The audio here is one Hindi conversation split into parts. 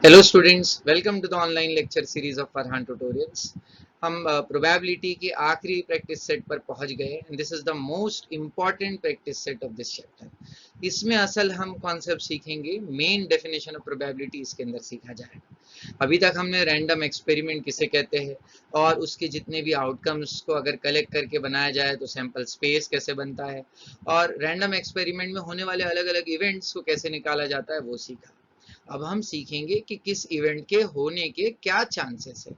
Hello students, welcome to the online lecture series of Farhan tutorials. हम प्रोबेबिलिटी के आखिरी प्रैक्टिस सेट पर पहुंच गए and this is the most important practice set of this chapter. इसमें असल हम कॉन्सेप्ट सीखेंगे, मेन डेफिनेशन ऑफ प्रोबेबिलिटी इसके अंदर सीखा जाएगा। अभी तक हमने रैंडम एक्सपेरिमेंट किसे कहते हैं और उसके जितने भी आउटकम्स को अगर कलेक्ट करके बनाया जाए तो सैंपल स्पेस कैसे बनता है और रैंडम एक्सपेरिमेंट में होने वाले अलग अलग इवेंट्स को कैसे निकाला जाता है वो सीखा। अब हम सीखेंगे कि किस इवेंट के होने के क्या चांसेस है,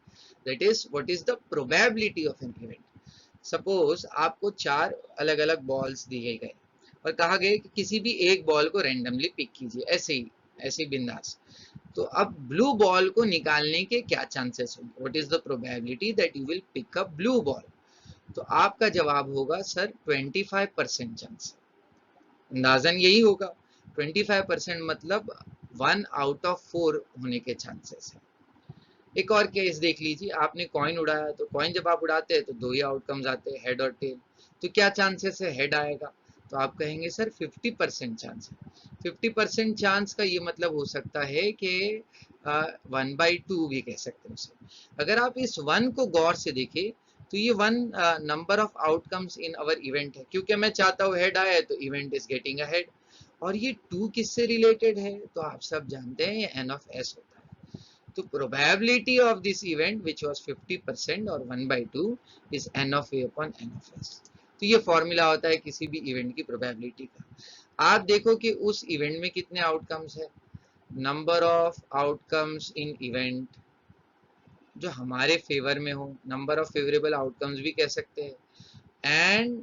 that is what is the probability of an event. Suppose आपको चार अलग अलग बॉल्स दिए गए और कहा गया कि किसी भी एक बॉल को रैंडमली पिक कीजिए, ऐसे ही बिंदास। तो अब ब्लू बॉल को निकालने के क्या चांसेस होंगे, what is the probability that you will pick up blue ball. तो आपका जवाब होगा सर 25% चांस। अंदाजन यही होगा। 25% मतलब 1 आउट ऑफ 4 होने के चांसेस है। एक और केस देख लीजिए, आपने कॉइन उड़ाया तो कॉइन जब आप उड़ाते हैं तो दो ही आउटकम्स आते हैं, हेड और टेल। तो क्या चांसेस है, हेड आएगा। तो आप कहेंगे सर 50% चांस है। 50% चांस का ये मतलब हो सकता है कि 1/2 भी कह सकते हैं उसे। अगर आप इस 1 को गौर से देखें तो ये 1 number of outcomes in our event है, क्योंकि मैं चाहता हूँ हेड आए तो event is getting a head. और ये 2 किससे रिलेटेड है तो आप सब जानते हैं, ये एन ऑफ एस होता है। तो probability of this event which was 50% और 1/2 is n of A upon n of S. तो ये फॉर्मूला होता है किसी भी इवेंट की प्रोबेबिलिटी का। आप देखो कि उस इवेंट में कितने आउटकम्स है, number of outcomes in event जो हमारे फेवर में हो, नंबर ऑफ फेवरेबल आउटकम्स भी कह सकते हैं, and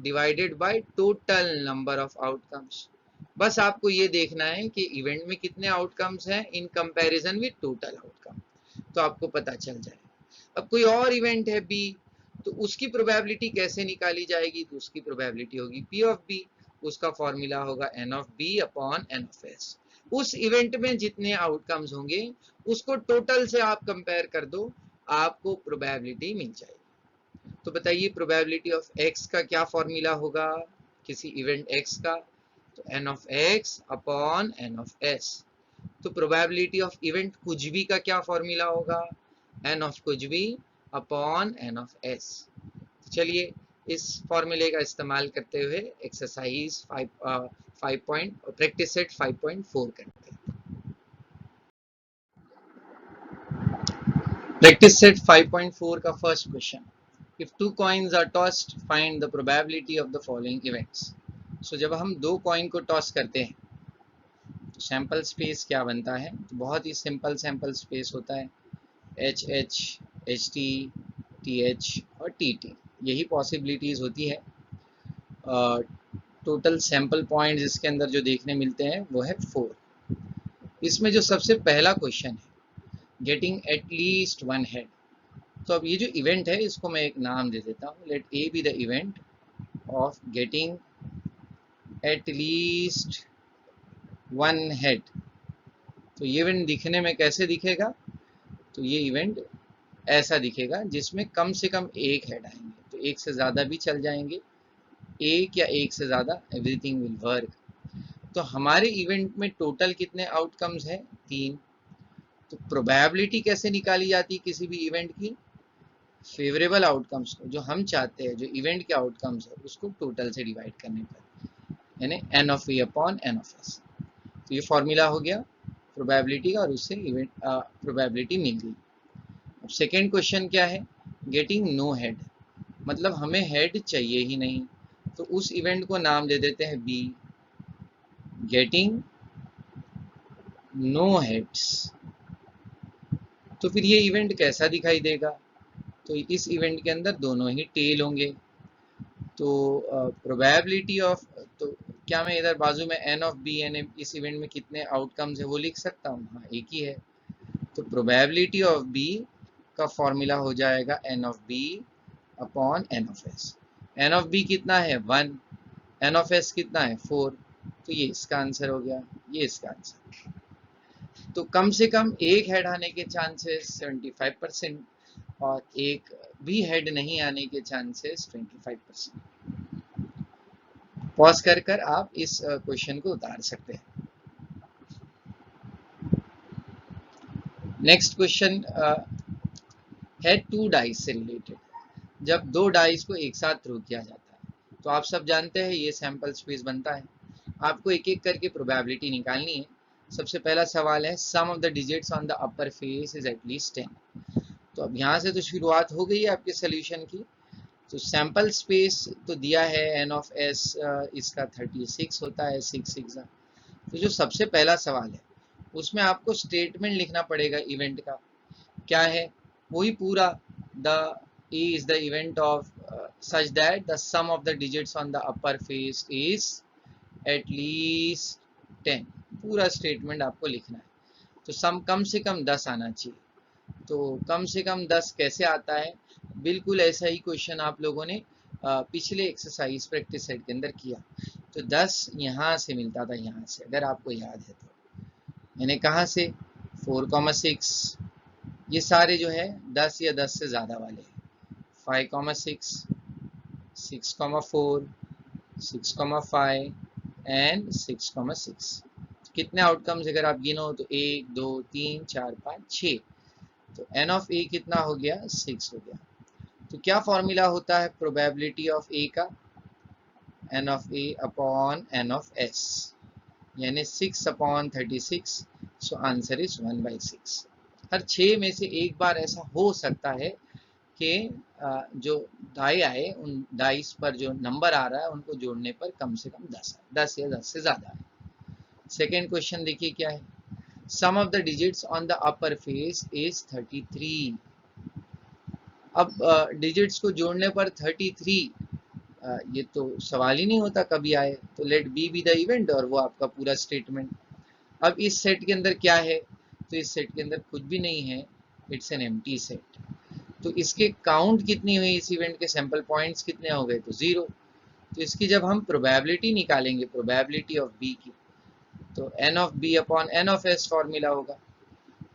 divided by total number of outcomes. बस आपको ये देखना है कि इवेंट में कितने आउटकम्स हैं in comparison with total outcome, तो आपको पता चल जाए। अब कोई और इवेंट है बी, तो उसकी प्रोबेबिलिटी कैसे निकाली जाएगी, तो उसकी प्रोबेबिलिटी होगी पी ऑफ बी। उसका फॉर्मूला होगा n of B upon n of S. उस इवेंट में जितने आउटकम्स होंगे उसको टोटल से आप कंपेयर कर दो, आपको प्रोबेबिलिटी मिल जाएगी। तो बताइए प्रोबेबिलिटी ऑफ एक्स का क्या फॉर्मूला होगा, किसी इवेंट एक्स का, तो n of X upon n of S. तो प्रोबेबिलिटी ऑफ इवेंट कुछ भी का क्या फॉर्मूला होगा, एन ऑफ कुछ भी अपॉन एन ऑफ एस। चलिए इस फॉर्मूले का इस्तेमाल करते हुए एक्सरसाइज 5 पॉइंट प्रैक्टिस सेट 5.4 करते हैं। प्रैक्टिस सेट 5.4 का first question, if two coins are tossed find the probability of the following events. So जब हम दो कॉइन को टॉस करते हैं तो सैंपल स्पेस क्या बनता है, तो बहुत ही सिंपल सैंपल स्पेस होता है, H H, H T, T H और टी टी, यही पॉसिबिलिटीज होती है। टोटल सैंपल पॉइंट्स इसके अंदर जो देखने मिलते हैं वो है 4। इसमें जो सबसे पहला क्वेश्चन है, गेटिंग एट लीस्ट 1 हेड। तो अब ये जो इवेंट है इसको मैं एक नाम दे देता हूँ, let A be the event of getting at least 1 head. तो ये इवेंट दिखने में कैसे दिखेगा, तो ये इवेंट ऐसा दिखेगा जिसमें कम से कम एक हेड आएंगे, तो एक से ज़्यादा भी चल जाएंगे, एक या एक से ज़्यादा, एवरीथिंग विल वर्क। तो हमारे इवेंट में टोटल कितने आउटकम्स हैं, 3। तो प्रोबेबिलिटी कैसे निकाली जाती है किसी भी इवेंट की, फेवरेबल आउटकम्स को जो हम चाहते हैं, जो इवेंट के आउटकम्स है उसको टोटल से डिवाइड करने पर, यानी n of A upon n of S. तो ये फॉर्मूला हो गया प्रोबेबिलिटी का और उससे इवेंट प्रोबेबिलिटी मिल गई। अब सेकेंड क्वेश्चन क्या है, गेटिंग नो हेड, मतलब हमें हेड चाहिए ही नहीं, तो उस इवेंट को नाम दे देते हैं बी, गेटिंग नो हेड्स। तो फिर ये इवेंट कैसा दिखाई देगा, तो इस इवेंट के अंदर दोनों ही टेल होंगे। तो प्रोबेबिलिटी ऑफ, तो क्या मैं इधर बाजू में एन ऑफ बी, यानी इस इवेंट में कितने आउटकम्स है वो लिख सकता हूँ, हाँ एक ही है। तो प्रोबेबिलिटी ऑफ बी का फॉर्मूला हो जाएगा n of B upon n of S. N of B कितना है 1, एन ऑफ एस कितना है 4। तो ये इसका आंसर हो गया, ये इसका आंसर। तो कम से कम एक हेड आने के चांसेस 75% और एक भी हेड नहीं आने के चांसेस 25%। पॉज कर आप इस क्वेश्चन को उतार सकते हैं। नेक्स्ट क्वेश्चन है टू डाइस से रिलेटेड। जब दो डाइस को एक साथ थ्रो किया जाता है तो आप सब जानते हैं ये सैंपल स्पेस बनता है। आपको एक एक करके प्रोबेबिलिटी निकालनी है। सबसे पहला सवाल है sum of the digits on the upper face is at least 10। तो अब यहाँ से तो शुरुआत हो गई है आपके सोल्यूशन की। तो सैंपल स्पेस तो दिया है एन ऑफ एस, इसका 36 होता है, 6 तो जो सबसे पहला सवाल है उसमें आपको स्टेटमेंट लिखना पड़ेगा इवेंट का। क्या है वही पूरा, the A is the event of such that the sum of the digits on the upper face is at least 10। पूरा स्टेटमेंट आपको लिखना है। तो सम कम से कम 10 आना चाहिए। तो कम से कम 10 कैसे आता है? बिल्कुल ऐसा ही क्वेश्चन आप लोगों ने पिछले एक्सरसाइज प्रैक्टिस सेट के अंदर किया। तो 10 यहाँ से मिलता था, यहाँ से अगर आपको याद है तो। मैंने कहा से 4,6, ये सारे जो है 10 या 10 से ज़्यादा वाले हैं। 5,6, 6,4, 6,5 एंड 6,6। कितने आउटकम्स अगर आप गिनो तो 1 2 3 4 5 6। तो एन ऑफ ए कितना हो गया? 6 हो गया। तो क्या फॉर्मूला होता है प्रोबेबिलिटी ऑफ ए का? N of A upon n of S, यानी 6 अपॉन 36। So answer is 1/6। हर 6 में से एक बार ऐसा हो सकता है कि जो डाई आए उन डाइस पर जो नंबर आ रहा है उनको जोड़ने पर कम से कम 10 आए, 10 या 10 से ज़्यादा आए। सेकेंड क्वेश्चन देखिए क्या है। Sum of the digits on the upper face is 33। अब डिजिट्स को जोड़ने पर 33, ये तो सवाल ही नहीं होता कभी आए। तो लेट बी द इवेंट और वो आपका पूरा स्टेटमेंट। अब इस सेट के अंदर क्या है? तो इस सेट के अंदर कुछ भी नहीं है, इट्स एन एम्प्टी सेट। तो इसके काउंट कितनी हुई, इस इवेंट के सैंपल पॉइंट्स कितने हो गए? तो 0। तो इसकी जब हम प्रोबेबिलिटी निकालेंगे, प्रोबेबिलिटी ऑफ बी की, तो n of B upon n of S formula होगा,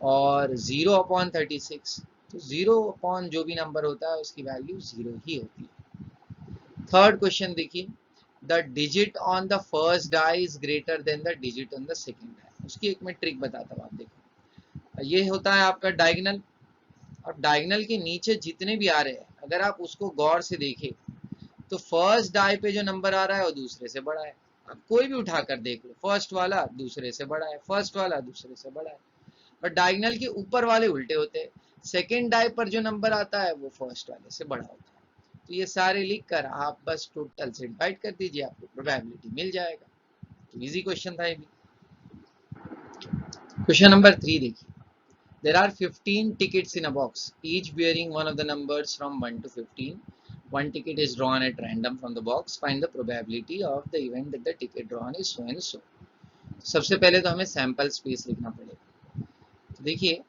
और 0 अपॉन 36। तो 0 अपॉन जो भी नंबर होता है उसकी वैल्यू 0 ही होती है। थर्ड क्वेश्चन देखिए, the digit on the first die is greater than the digit on the second die. उसकी एक मैं ट्रिक बताता हूँ, आप देखो। ये होता है आपका डायगोनल। अब डायगोनल के नीचे जितने भी आ रहे हैं अगर आप उसको गौर से देखें तो फर्स्ट डाई पे जो नंबर आ रहा है वो दूसरे से बड़ा है। आप कोई भी उठाकर देख लो, फर्स्ट वाला दूसरे से बड़ा है, फर्स्ट वाला दूसरे से बड़ा है। और डायगोनल के ऊपर वाले उल्टे होते हैं, सेकेंड डाई पर जो नंबर आता है वो फर्स्ट वाले से बड़ा होता है। तो ये सारे लिख कर आप बस टोटल से डिवाइड कर दीजिए, आपको प्रोबेबिलिटी मिल जाएगा। तो इजी क्वेश्चन था ये भी। क्वेश्चन नंबर 3 देखिए। There are 15 tickets in a box, each bearing one of the numbers from 1 to 15. One ticket is drawn at random from the box. Find the probability of the event that the ticket drawn is so and so. सबसे पहले तो हमें सैंपल स्पेस लिखना पड़ेगा। तो देखिए,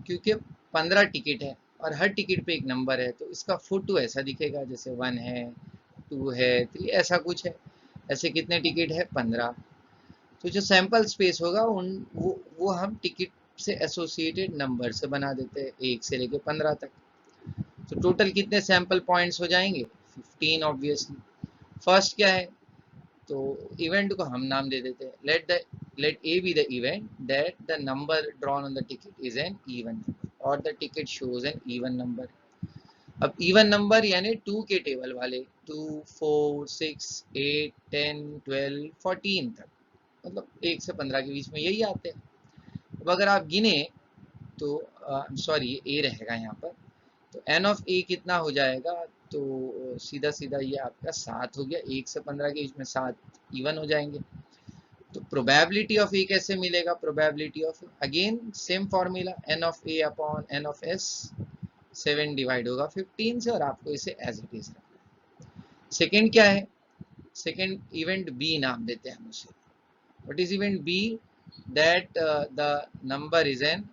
क्योंकि 15 टिकट है और हर टिकट पे एक नंबर है, तो इसका फोटो ऐसा दिखेगा जैसे 1 है, 2 है, 3, ऐसा कुछ है। ऐसे कितने टिकट है? 15। तो जो सैंपल स्पेस होगा वो हम टिकट से एसोसिएटेड नंबर से बना देते हैं, 1 से लेके 15 तक। तो टोटल कितने सैंपल पॉइंट्स हो जाएंगे? 15 ऑब्वियसली। फर्स्ट क्या है? तो इवेंट को हम नाम दे देते हैं, let A be the event that the number drawn on the ticket is an even number और the ticket shows an even number. अब इवन नंबर यानी 2 के टेबल वाले, 2 4 6 8 10 12 14 तक, मतलब 1 से 15 के बीच में यही आते हैं। अब अगर आप गिने तो सॉरी ए रहेगा यहाँ पर। तो एन ऑफ ए कितना हो जाएगा? तो सीधा सीधा ये आपका 7 हो गया। 1 से 15 के बीच में 7 इवन हो जाएंगे। तो प्रोबेबिलिटी ऑफ ए कैसे मिलेगा? Probability of again same formula, n of A upon n of S. 7 divide होगा 15 से और आपको इसे एज इट इज रखना है। सेकेंड क्या है? सेकेंड इवेंट बी नाम देते हैं हम उसे। What is event B? That the number is an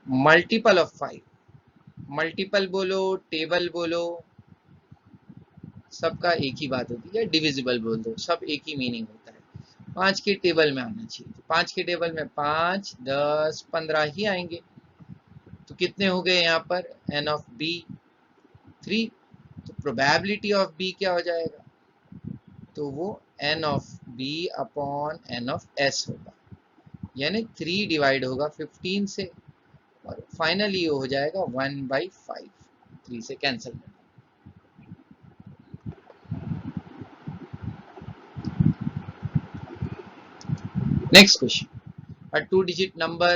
multiple of 5। Multiple बोलो, टेबल बोलो, सबका एक ही बात होती है। डिविजिबल बोल दो, सब एक ही मीनिंग होता है। 5 के टेबल में आना चाहिए। तो 5 के टेबल में 5 10 15 ही आएंगे। तो कितने हो गए यहाँ पर? N of B 3। तो प्रोबेबिलिटी ऑफ बी क्या हो जाएगा? तो वो n of B upon n of S होगा। यानी 3 डिवाइड होगा 15 से और फाइनली ये हो जाएगा 1/5, 3 से कैंसिल कर। Next question, a 2-digit number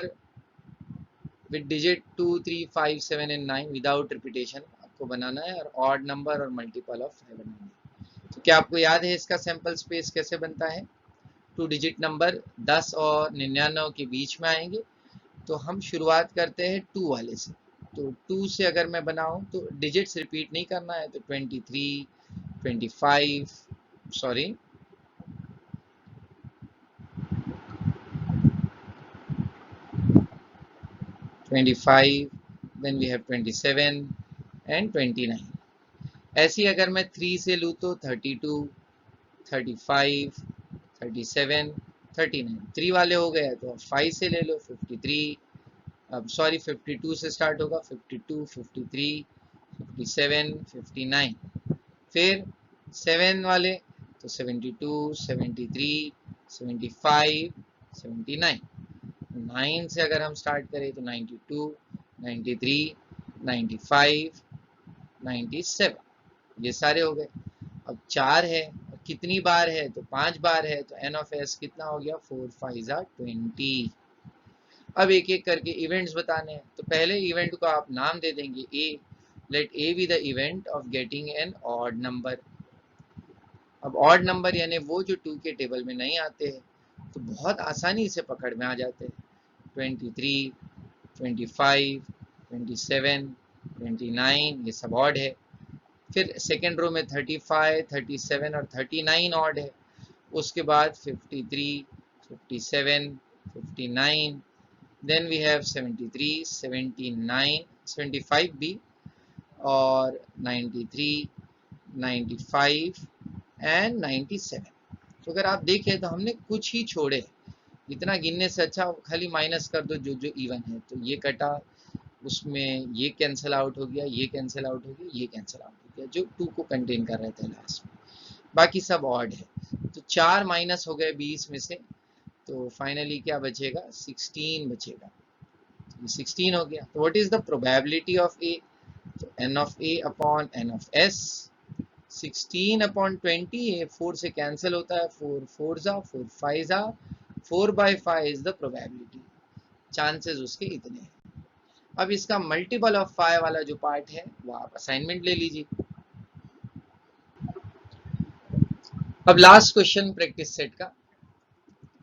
with digit 2, 3, 5, 7 and 9 without repetition आपको बनाना है और ऑड नंबर और मल्टीपल ऑफ 5 बनाना है। तो क्या आपको याद है इसका सैंपल स्पेस कैसे बनता है? 2 डिजिट नंबर 10 और 99 के बीच में आएंगे, तो हम शुरुआत करते हैं 2 वाले से। तो 2 से अगर मैं बनाऊं तो डिजिट्स रिपीट नहीं करना है, तो 23, 25, sorry 25, then we have 27 and 29। ऐसी अगर मैं 3 से लूँ तो 32, 35, 37, 39। 3 वाले हो गए तो 5 से ले लो 53, अब सॉरी 52 से स्टार्ट होगा, 52, 53, 57, 59। फिर 7 वाले तो 72, 73, 75, 79। 9 से अगर हम स्टार्ट करें तो 92, 93, 95, 97। ये सारे हो गए। अब 4 है, कितनी बार है तो 5 बार है, तो एन ऑफ एस कितना हो गया, 4 5 20। अब एक एक करके इवेंट्स बताने हैं, तो पहले इवेंट को आप नाम दे देंगे A. Let A be the event of getting an odd number. अब ऑड नंबर यानी वो जो 2 के टेबल में नहीं आते हैं, तो बहुत आसानी से पकड़ में आ जाते हैं। 23, 25, 27, 29 ये सब ऑड है। फिर सेकेंड रो में 35, 37 और 39 ऑड है। उसके बाद 53, 57, 59, देन वी हैव 73, 79, 75 भी और 93, 95 एंड 97। तो अगर आप देखें तो हमने कुछ ही छोड़े, इतना गिनने से अच्छा खाली माइनस कर दो जो जो इवन है। तो ये कटा, उसमें ये कैंसिल आउट हो गया, ये कैंसिल आउट हो गया, ये कैंसिल आउट हो गया, जो 2 को कंटेन कर रहे थे लास्ट में। बाकी सब ऑड है, तो 4 माइनस हो गए 20 में से, तो फाइनली क्या बचेगा, 16 बचेगा। 16 हो गया। तो what is the probability of A? तो n of A upon n of S, 16 upon 20, ये 4 से कैंसिल होता है, 4 4 जा 4 5 जा 4/5 इज द प्रोबेबिलिटी। चांसेस उसके इतने हैं। अब इसका मल्टीपल ऑफ 5 वाला जो पार्ट है वो आप असाइनमेंट ले लीजिए। अब लास्ट क्वेश्चन प्रैक्टिस सेट का।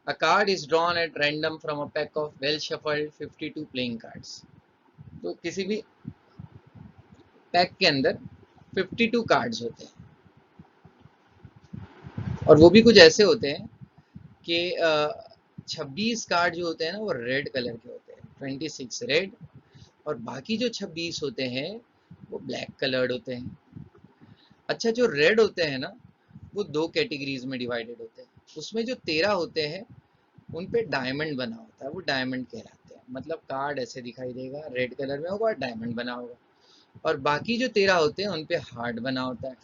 A card is drawn at random from a pack of well shuffled 52 playing cards। तो किसी भी पैक के अंदर 52 कार्ड्स होते हैं, और वो भी कुछ ऐसे होते हैं कि 26 कार्ड जो होते हैं ना वो रेड कलर के होते हैं, 26 रेड, और बाकी जो 26 होते हैं वो ब्लैक कलर्ड होते हैं। अच्छा, जो रेड होते हैं ना वो 2 कैटेगरीज में डिवाइडेड होते हैं। उसमें जो 13 होते हैं उन पे डायमंड बना होता है, वो डायमंड कहलाते हैं। मतलब कार्ड ऐसे दिखाई देगा, रेड कलर में होगा, डायमंड बना होगा। और बाकी जो 13 होते हैं उन पे हार्ट बना होता है।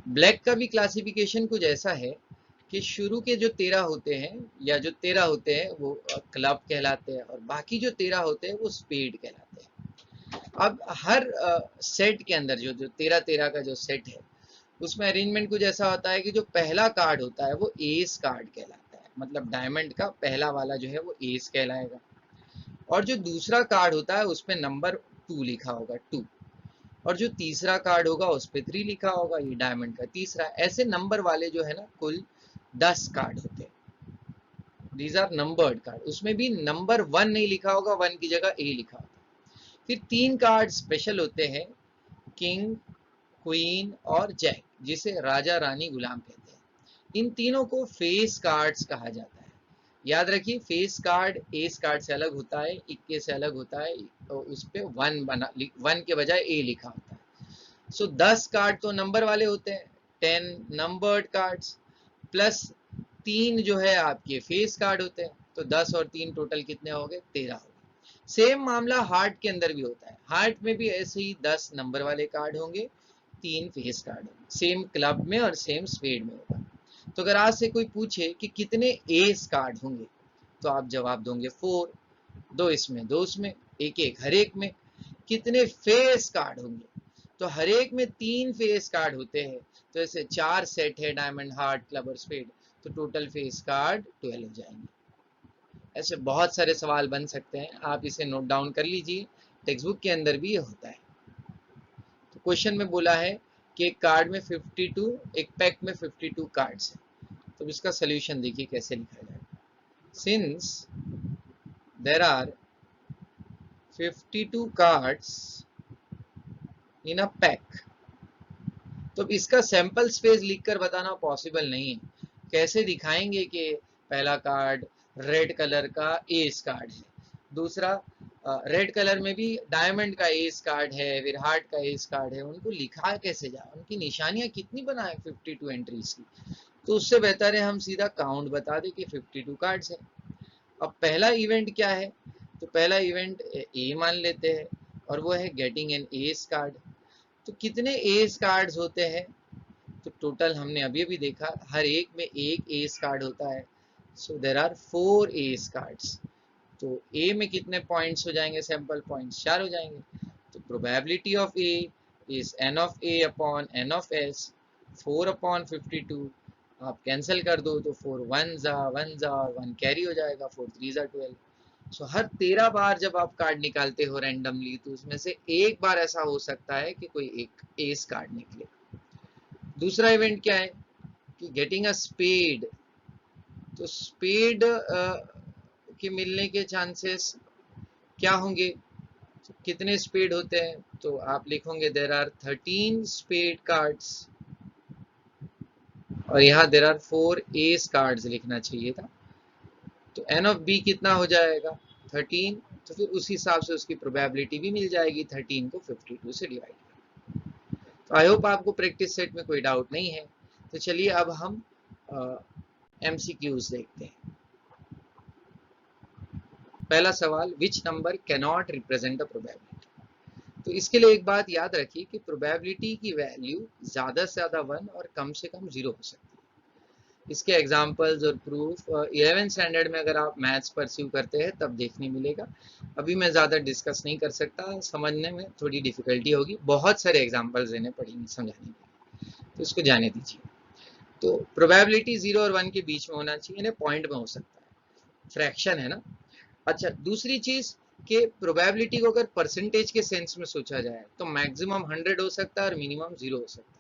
ब्लैक का भी क्लासिफिकेशन कुछ ऐसा है कि शुरू के जो 13 होते हैं या जो 13 होते हैं वो क्लब कहलाते हैं, और बाकी जो 13 होते हैं वो स्पेड कहलाते हैं। अब हर सेट के अंदर जो जो 13 का जो सेट है उसमें अरेंजमेंट कुछ ऐसा होता है कि जो पहला कार्ड होता है वो एस कार्ड कहलाता है। मतलब डायमंड का पहला वाला जो है वो एस कहलाएगा, और जो दूसरा कार्ड होता है उस पर नंबर 2 लिखा होगा, 2। और जो तीसरा कार्ड होगा उस पर 3 लिखा होगा, ये डायमंड का तीसरा। ऐसे नंबर वाले जो है ना कुल 10 कार्ड होते हैं। These are numbered card. उसमें भी नंबर 1 नहीं लिखा होगा, 1 की जगह ए लिखा होगा। फिर 3 कार्ड स्पेशल होते हैं, किंग, क्वीन और जैक, जिसे राजा रानी गुलाम कहते हैं। इन तीनों को फेस कार्ड्स कहा जाता है। याद रखिए, फेस कार्ड एस कार्ड से अलग होता है, इक्के से अलग होता है, तो उस पे 1 के बजाय ए लिखा होता है। सो 10 कार्ड तो नंबर वाले होते हैं, 10 नंबर्ड कार्ड्स, प्लस 3 जो है आपके फेस कार्ड होते हैं। तो 10 और 3 टोटल कितने हो गए, 13 हो गए। सेम मामला हार्ट के अंदर भी होता है। हार्ट में भी ऐसे ही 10 नंबर वाले कार्ड होंगे, 3 फेस कार्ड होंगे, सेम क्लब में और सेम स्पेड में होगा। तो अगर आज से कोई पूछे कि कितने एस कार्ड होंगे, तो आप जवाब दोगे 4, 2 इसमें 2 उसमें, एक एक हर एक में। कितने फेस कार्ड होंगे, तो हर एक में 3 फेस कार्ड होते हैं, तो ऐसे 4 सेट है डायमंड, हार्ट, क्लब और स्पेड, तो टोटल फेस कार्ड 12 हो जाएंगे। ऐसे बहुत सारे सवाल बन सकते हैं, आप इसे नोट डाउन कर लीजिए, टेक्स्ट बुक के अंदर भी ये होता है। तो क्वेश्चन में बोला है कि एक कार्ड में 52, एक पैक में 52 कार्ड्स है, तो इसका सोल्यूशन देखिए कैसे लिखा जाएगा। Since there are 52 cards in a pack, तो इसका सैंपल स्पेस लिखकर बताना पॉसिबल नहीं है। कैसे दिखाएंगे कि पहला कार्ड रेड कलर का एस कार्ड है, दूसरा रेड कलर में भी डायमंड का एस कार्ड है, फिर हार्ट का एस कार्ड है, उनको लिखा कैसे जाए, उनकी निशानियां कितनी बनाए 52 एंट्रीज की। तो उससे बेहतर है हम सीधा काउंट बता दें कि 52 कार्ड्स है। अब पहला इवेंट क्या है, तो पहला इवेंट ए मान लेते हैं, और वो है गेटिंग एन एस कार्ड। तो कितने एस कार्ड्स होते हैं, तो टोटल हमने अभी अभी देखा हर एक में एक एस कार्ड होता है, so there are 4 ace cards. तो ए में कितने पॉइंट्स हो जाएंगे, सैंपल पॉइंट्स 4 हो जाएंगे। तो probability of A is n of A upon n of S, 4 अपॉन 52, आप कैंसिल कर दो तो 4 1 जा 1 जा और 1 कैरी हो जाएगा, 4 3 जा 12। सो हर 13 बार जब आप कार्ड निकालते हो रैंडमली, तो उसमें से एक बार ऐसा हो सकता है कि कोई एक एस कार्ड निकले। दूसरा इवेंट क्या है कि गेटिंग अ स्पेड, तो स्पेड के मिलने के चांसेस क्या होंगे, तो कितने स्पेड होते हैं, तो आप लिखोगे देयर आर 13 स्पेड कार्ड्स, और यहाँ देयर आर 4 एस कार्ड्स लिखना चाहिए था। तो एन ऑफ बी कितना हो जाएगा 13, तो फिर उस हिसाब से उसकी प्रोबेबिलिटी भी मिल जाएगी, 13 को 52 से डिवाइड कर। तो आई होप आपको प्रैक्टिस सेट में कोई डाउट नहीं है। तो चलिए अब हम MCQs देखते हैं। पहला सवाल, which number cannot represent a probability. तो इसके लिए एक बात याद रखिए कि प्रोबेबिलिटी की वैल्यू ज्यादा से ज्यादा 1 और कम से कम 0 हो सकती है। इसके एग्जांपल्स और प्रूफ 11th स्टैंडर्ड में अगर आप मैथ्स परस्यू करते हैं तब देखने मिलेगा। अभी मैं ज़्यादा डिस्कस नहीं कर सकता, समझने में थोड़ी डिफिकल्टी होगी, बहुत सारे एग्जांपल्स देने पड़ेंगे समझाने के लिए, तो इसको जाने दीजिए। तो प्रोबेबिलिटी 0 और 1 के बीच में होना चाहिए, यानी पॉइंट में हो सकता है, फ्रैक्शन है ना। अच्छा, दूसरी चीज कि प्रोबेबिलिटी को अगर परसेंटेज के सेंस में सोचा जाए तो मैक्सिमम 100 हो सकता है और मिनिमम 0 हो सकता है।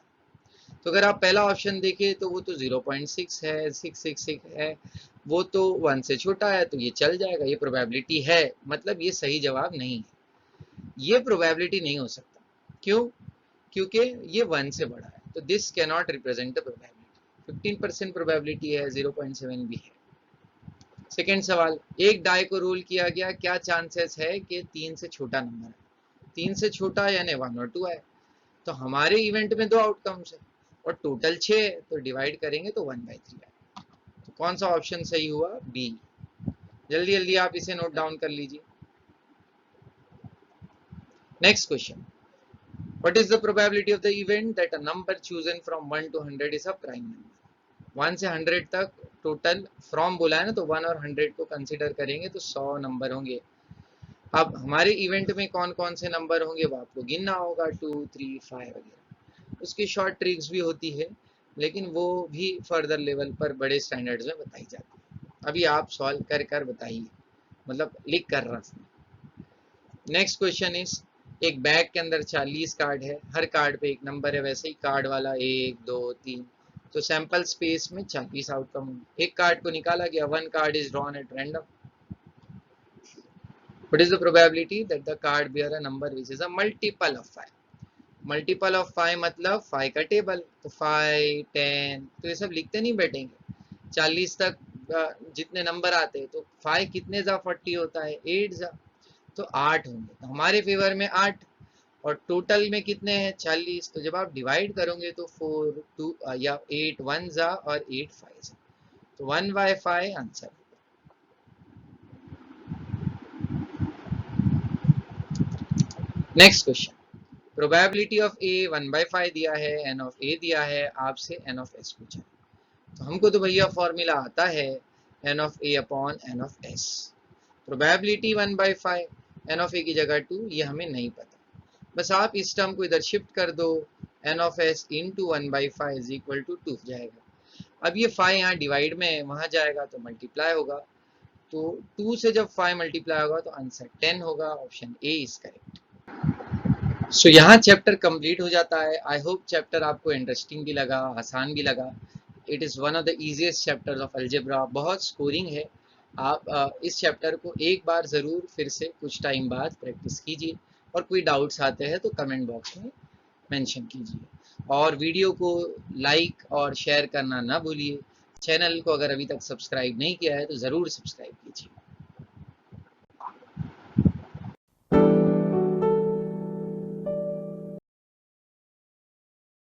तो अगर आप पहला ऑप्शन देखें तो वो तो 0.6 है, 666 है, वो तो 1 से छोटा है, तो ये चल जाएगा, ये प्रोबेबिलिटी है, मतलब ये सही जवाब नहीं है, ये प्रोबेबिलिटी नहीं हो सकता। क्यों, क्योंकि ये 1 से बड़ा है, तो this can not represent the probability. 15% probability है, 0.7 भी है। सेकेंड सवाल, एक डाई को रोल किया गया, क्या चांसेस है कि 3 से छोटा नंबर है, 3 से छोटा यानी 1 और 2 है। तो हमारे इवेंट में 2 आउटकम्स है और टोटल 6 है, तो डिवाइड करेंगे तो 1/3 है। तो कौन सा ऑप्शन सही हुआ, बी। जल्दी जल्दी आप इसे नोट डाउन कर लीजिए। Next question, what is the probability of the event that a number chosen from 1 to 100 is a prime number. 1 से 100 तक टोटल फ्रॉम बोला है ना, तो 1 और 100 को कंसिडर करेंगे तो 100 नंबर होंगे। अब हमारे इवेंट में कौन कौन से नंबर होंगे वो आपको गिनना होगा, 2 3 5 वगैरह। उसकी शॉर्ट ट्रिक्स भी होती है, लेकिन वो भी फर्दर लेवल पर बड़े स्टैंडर्ड्स में बताई जाती है। अभी आप सॉल्व कर कर बताइए, मतलब लिख कर रहा। नेक्स्ट क्वेश्चन इज, एक बैग के अंदर 40 कार्ड है, हर कार्ड पे एक नंबर है, वैसे ही कार्ड वाला 1 2 3, तो सैंपल स्पेस में 40 आउटकम होंगे। एक कार्ड को निकाला गया, 1 card is drawn at random. What is the probability that the card bear a number which is a multiple of 5? Multiple of 5 मतलब 5 का टेबल, तो 5 10, तो ये सब लिखते नहीं बैठेंगे। 40 तक जितने नंबर आते हैं, तो 5 कितने जा 40 होता है, 8 जा, तो 8 होंगे, तो हमारे फेवर में 8। और टोटल में कितने हैं 40, तो जब आप डिवाइड करोगे तो 4 2 या 8 1 जा और 8 5 जा, तो 1/5 answer. Next question, probability of A 1/5 दिया है, एन ऑफ ए दिया है, आपसे एन ऑफ एस पूछा है। तो हमको तो भैया फॉर्मूला आता है, n of a upon n of s। Probability 1/5, n of a की जगह 2, ये हमें नहीं पता, बस आप इस टर्म को इधर शिफ्ट कर दो, n of s into 1/5 is equal to 2 जाएगा। अब ये 5 यहाँ डिवाइड में है, वहां जाएगा तो मल्टीप्लाई होगा, तो 2 से जब 5 मल्टीप्लाई होगा तो आंसर 10 होगा। Option A is correct. So यहाँ चैप्टर कंप्लीट हो जाता है। आई होप चैप्टर आपको इंटरेस्टिंग भी लगा, आसान भी लगा। It is one of the easiest chapters of algebra, बहुत स्कोरिंग है। आप इस चैप्टर को एक बार ज़रूर फिर से कुछ टाइम बाद प्रैक्टिस कीजिए, और कोई डाउट्स आते हैं तो कमेंट बॉक्स में मेंशन कीजिए, और वीडियो को लाइक और शेयर करना ना भूलिए। चैनल को अगर अभी तक सब्सक्राइब नहीं किया है तो ज़रूर सब्सक्राइब कीजिए।